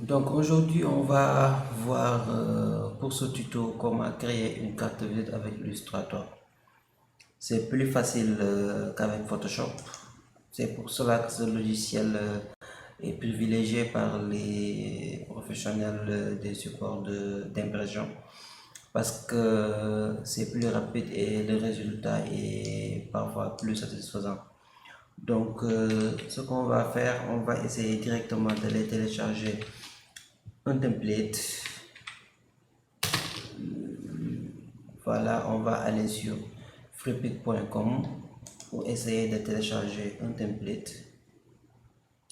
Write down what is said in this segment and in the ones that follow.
Donc aujourd'hui, on va voir pour ce tuto comment créer une carte de visite avec Illustrator. C'est plus facile qu'avec Photoshop. C'est pour cela que ce logiciel est privilégié par les professionnels des supports d'impression parce que c'est plus rapide et le résultat est parfois plus satisfaisant. Donc, ce qu'on va faire, on va essayer directement de les télécharger un template. Voilà, on va aller sur freepik.com pour essayer de télécharger un template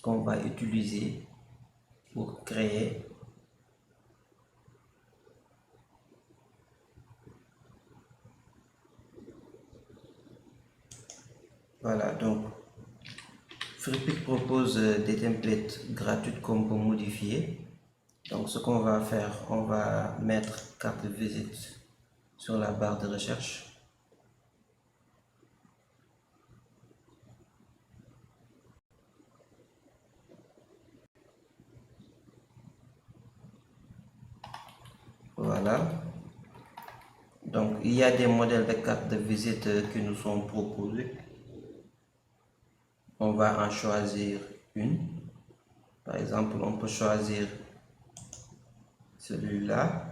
qu'on va utiliser pour créer. Voilà, donc Freepik propose des templates gratuits qu'on peut modifier. Donc ce qu'on va faire, on va mettre carte de visite sur la barre de recherche. Voilà. Donc il y a des modèles de cartes de visite qui nous sont proposés. On va en choisir une. Par exemple, on peut choisir celui-là.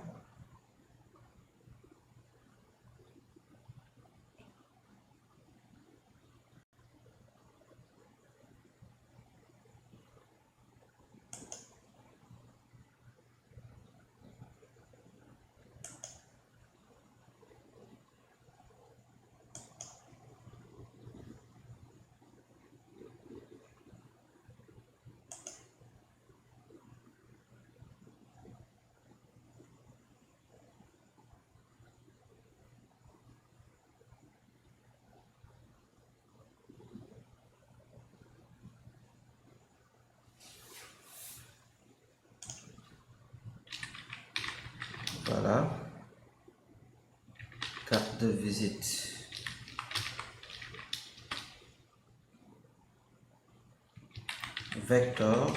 Voilà. Carte de visite. Vector.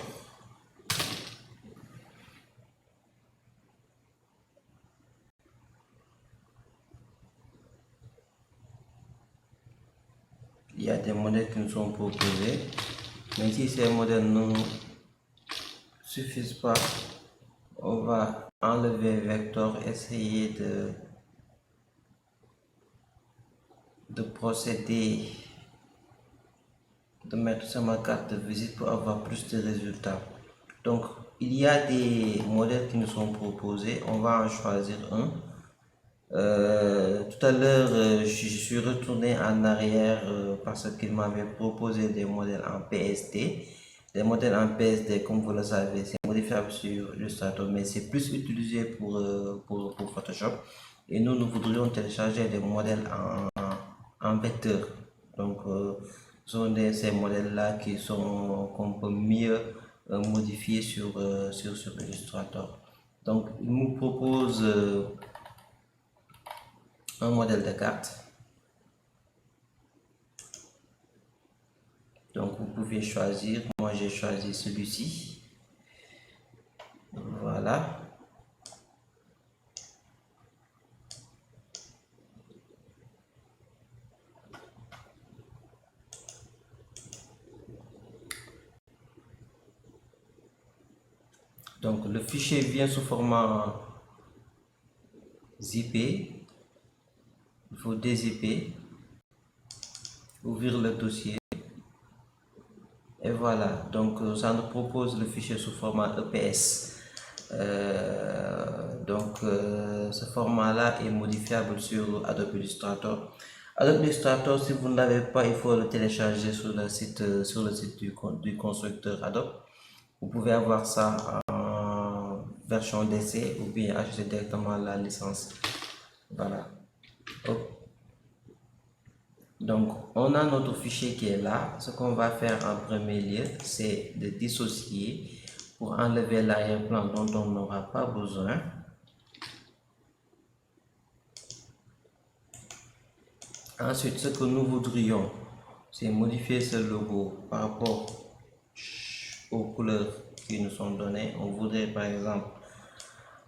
Il y a des modèles qui nous sont proposés. Mais si ces modèles ne suffisent pas, on va enlever vector, essayer de procéder, de mettre sur ma carte de visite pour avoir plus de résultats. Donc, il y a des modèles qui nous sont proposés. On va en choisir un. Tout à l'heure, je suis retourné en arrière parce qu'il m'avait proposé des modèles en PSD. Les modèles en PSD, comme vous le savez, c'est modifiable sur Illustrator, mais c'est plus utilisé pour Photoshop. Et nous voudrions télécharger des modèles en vecteur. Donc, ce sont ces modèles-là qu'on peut mieux modifier sur Illustrator. Donc, il nous propose un modèle de carte. Donc vous pouvez choisir, moi j'ai choisi celui-ci. Voilà. Donc le fichier vient sous format zippé. Il faut dézipper, ouvrir le dossier. Et voilà, donc ça nous propose le fichier sous format EPS. Ce format-là est modifiable sur Adobe Illustrator. Adobe Illustrator, si vous ne l'avez pas, il faut le télécharger sur le site du constructeur Adobe. Vous pouvez avoir ça en version d'essai ou bien acheter directement la licence. Voilà. Hop. Donc, on a notre fichier qui est là. Ce qu'on va faire en premier lieu, c'est de dissocier pour enlever l'arrière-plan dont on n'aura pas besoin. Ensuite, ce que nous voudrions, c'est modifier ce logo par rapport aux couleurs qui nous sont données. On voudrait par exemple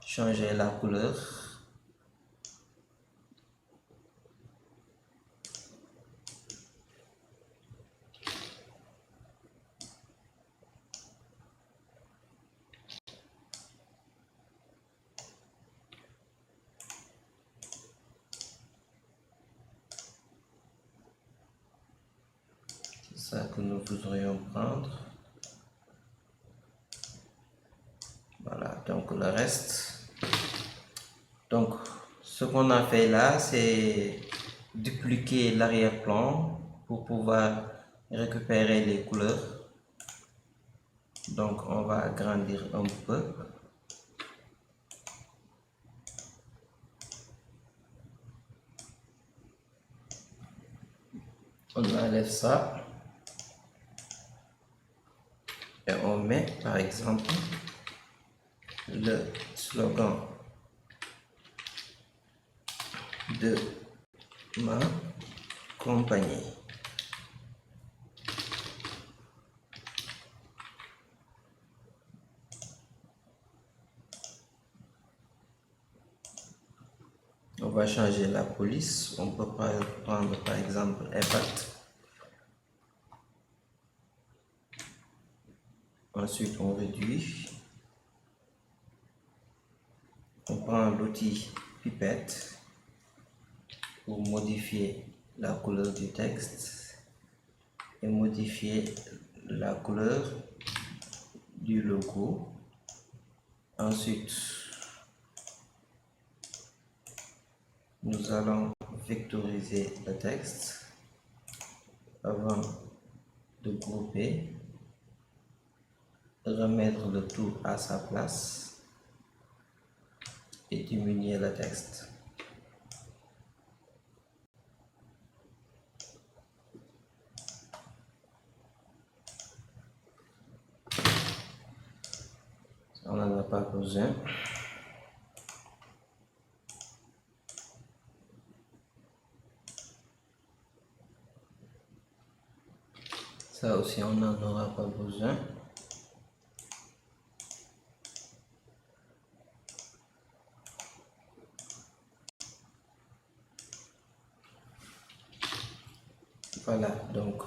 changer la couleur. C'est ça que nous voudrions prendre. Voilà, donc le reste. Donc, ce qu'on a fait là, c'est dupliquer l'arrière-plan pour pouvoir récupérer les couleurs. Donc, on va agrandir un peu. On enlève ça. Et on met, par exemple, le slogan de ma compagnie. On va changer la police. On peut prendre par exemple impact. Ensuite, on réduit. On prend l'outil pipette pour modifier la couleur du texte et modifier la couleur du logo. Ensuite, nous allons vectoriser le texte avant de grouper, remettre le tout à sa place et diminuer le texte. On n'en a pas besoin. Ça aussi, on n'en aura pas besoin. Voilà, donc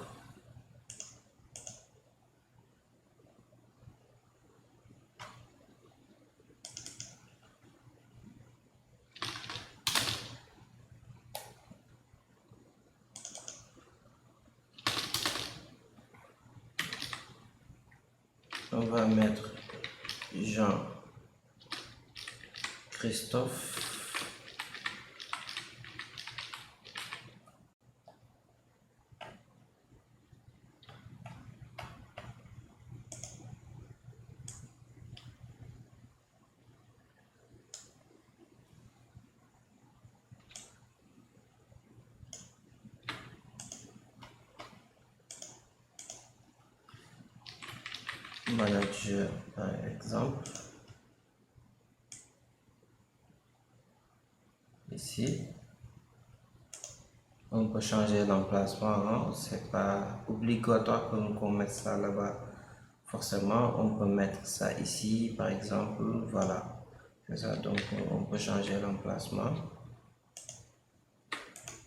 on va mettre Jean-Christophe. Manager par exemple. Ici, on peut changer l'emplacement, hein. C'est pas obligatoire qu'on mette ça là-bas. Forcément, on peut mettre ça ici, par exemple. Voilà, c'est ça. Donc, on peut changer l'emplacement.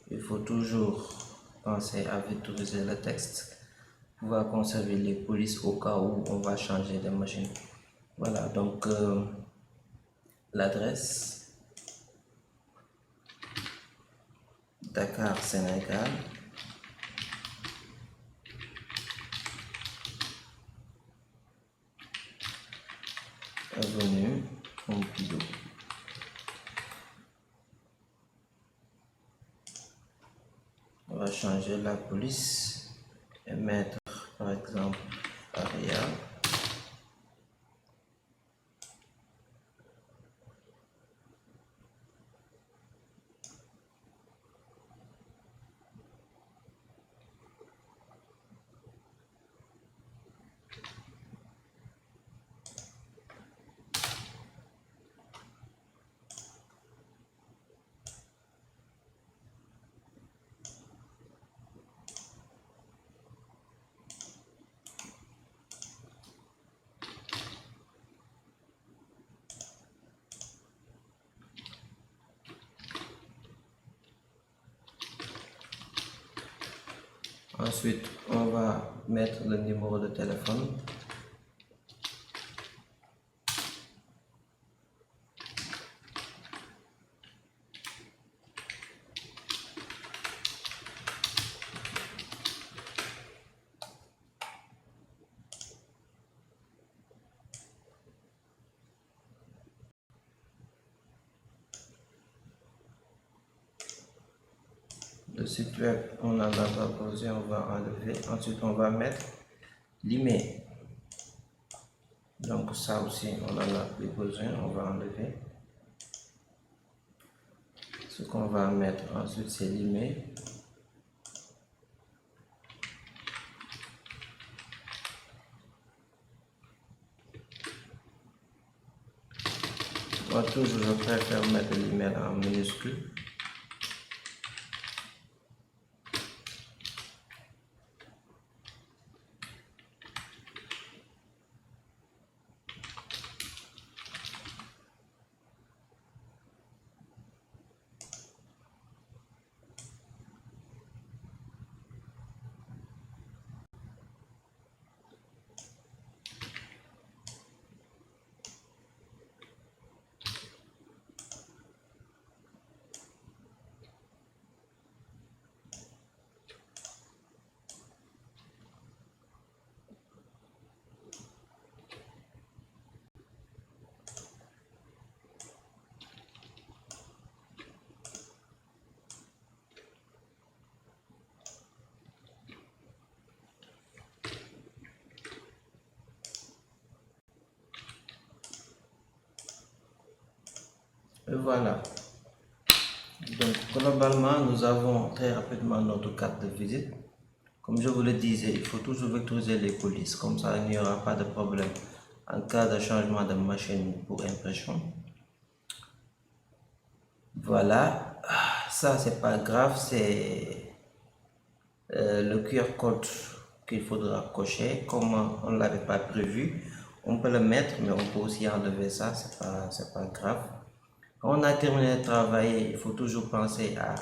Il faut toujours penser à vectoriser le texte, pouvoir conserver les polices au cas où on va changer de machine. Voilà, donc l'adresse Dakar, Sénégal. Avenue Pompidou. On va changer la police et mettre par exemple Aria. Ensuite, on va mettre le numéro de téléphone. Le site web, on n'en a pas besoin, on va enlever. Ensuite, on va mettre l'email. Donc ça aussi, on n'en a plus besoin, on va enlever. Ce qu'on va mettre ensuite, c'est l'email. Moi, toujours, je préfère mettre l'email en minuscule. Et voilà. Donc, globalement, nous avons très rapidement notre carte de visite. Comme je vous le disais, il faut toujours vectoriser les polices. Comme ça, il n'y aura pas de problème en cas de changement de machine pour impression. Voilà. Ça, c'est pas grave. C'est le QR code qu'il faudra cocher. Comme on ne l'avait pas prévu, on peut le mettre, mais on peut aussi enlever ça. C'est pas grave. Quand on a terminé de travailler, il faut toujours penser à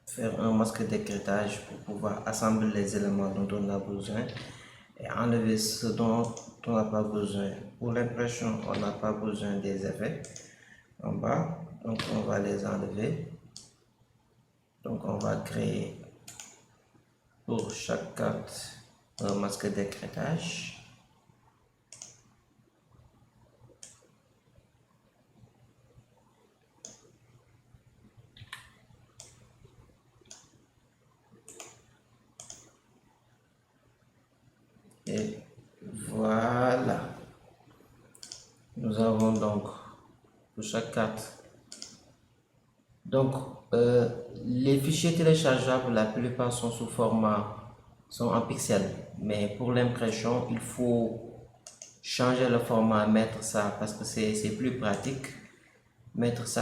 faire un masque d'écrêtage pour pouvoir assembler les éléments dont on a besoin et enlever ce dont on n'a pas besoin. Pour l'impression, on n'a pas besoin des effets en bas, donc on va les enlever. Donc on va créer pour chaque carte un masque d'écrêtage. Et voilà, nous avons donc pour chaque carte. Donc, les fichiers téléchargeables, la plupart sont sous format, sont en pixels. Mais pour l'impression, il faut changer le format, mettre ça parce que c'est plus pratique. Mettre ça